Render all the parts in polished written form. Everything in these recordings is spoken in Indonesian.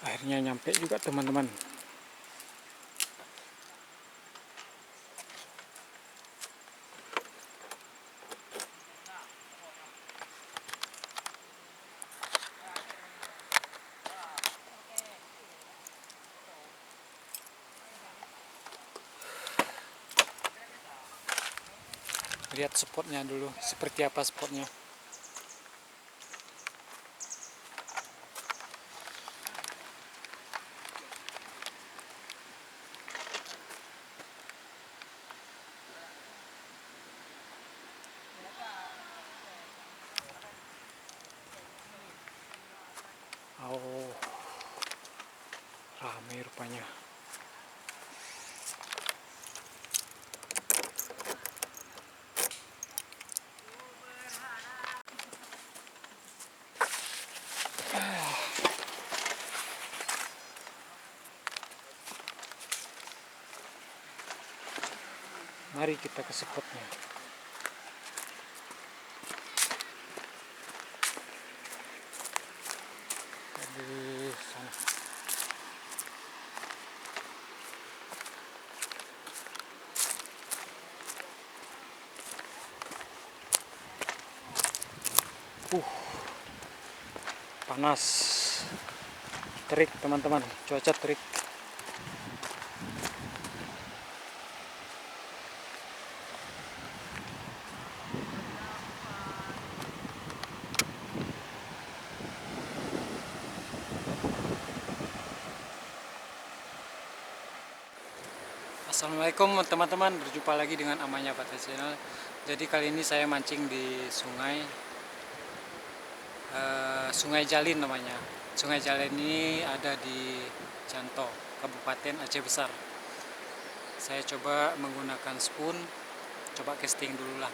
Akhirnya nyampe juga teman-teman. Lihat spotnya dulu, seperti apa spotnya. Oh, ramai rupanya. Mari kita ke spotnya. Di sana. Panas. Terik teman-teman, cuaca terik. Assalamualaikum teman-teman, berjumpa lagi dengan Amanya Patra Channel. Jadi kali ini saya mancing di Sungai Jalin namanya. Sungai Jalin ini ada di Canto, Kabupaten Aceh Besar. Saya coba menggunakan spoon, coba casting dulu lah.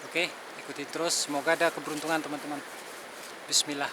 Oke, ikuti terus, semoga ada keberuntungan teman-teman. Bismillah.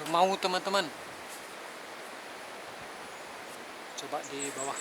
Mau teman-teman, coba di bawah.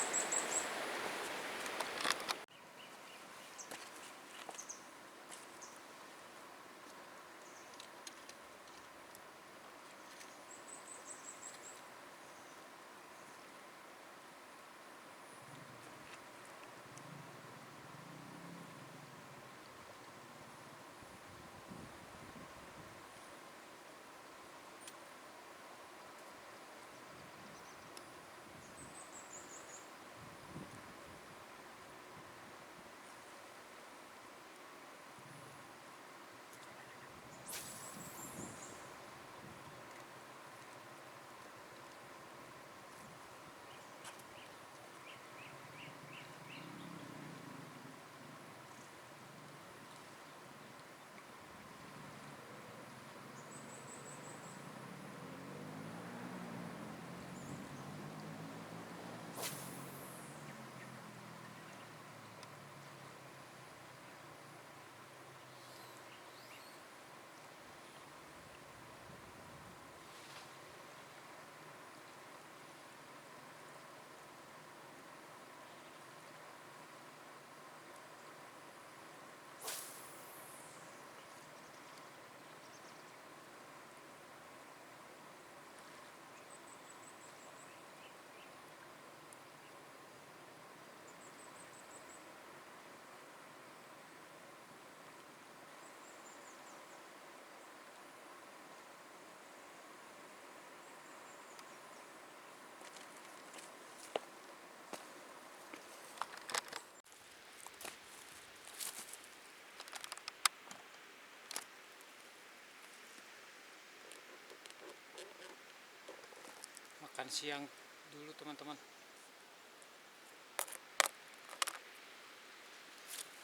makan siang dulu teman-teman.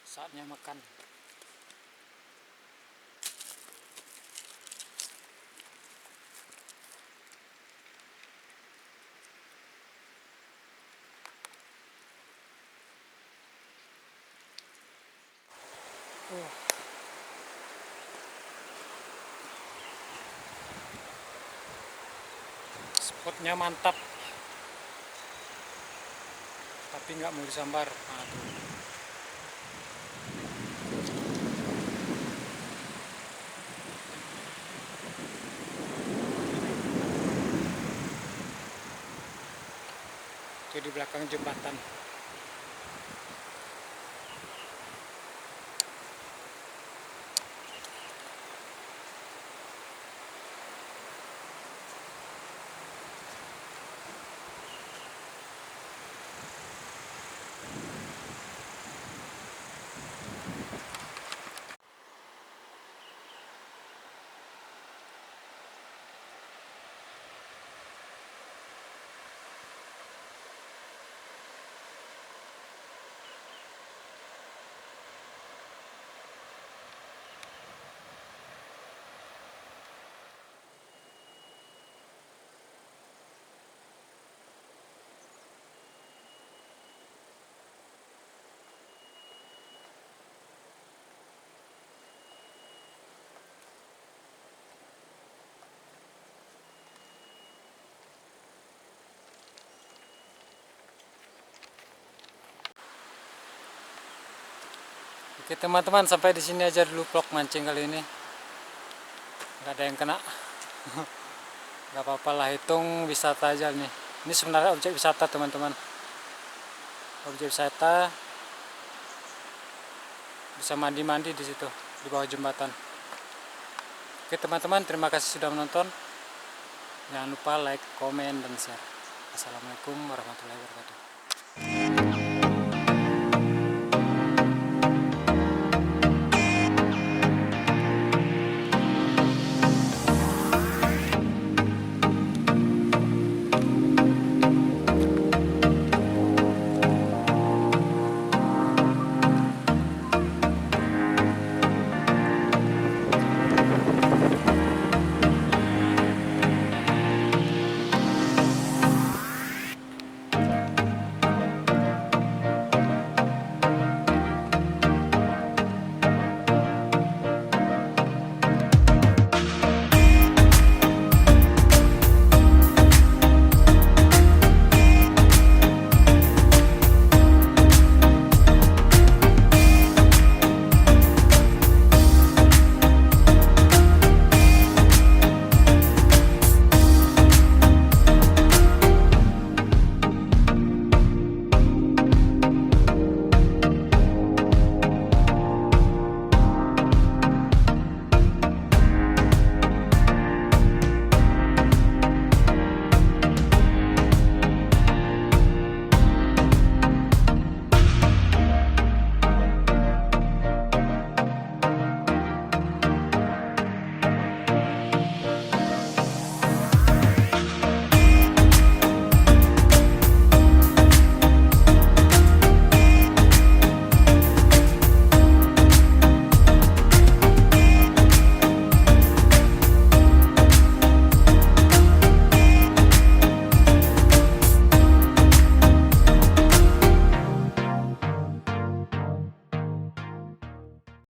Saatnya makan. Spotnya mantap, tapi nggak mau disambar. Aduh. Itu di belakang jembatan. Oke teman-teman, sampai di sini aja dulu vlog mancing kali ini. Nggak ada yang kena. Nggak apa-apa lah, hitung wisata aja nih. Ini sebenarnya objek wisata teman-teman. Objek wisata, bisa mandi-mandi di situ di bawah jembatan. Oke teman-teman, terima kasih sudah menonton. Jangan lupa like, komen, dan share. Assalamualaikum warahmatullahi wabarakatuh.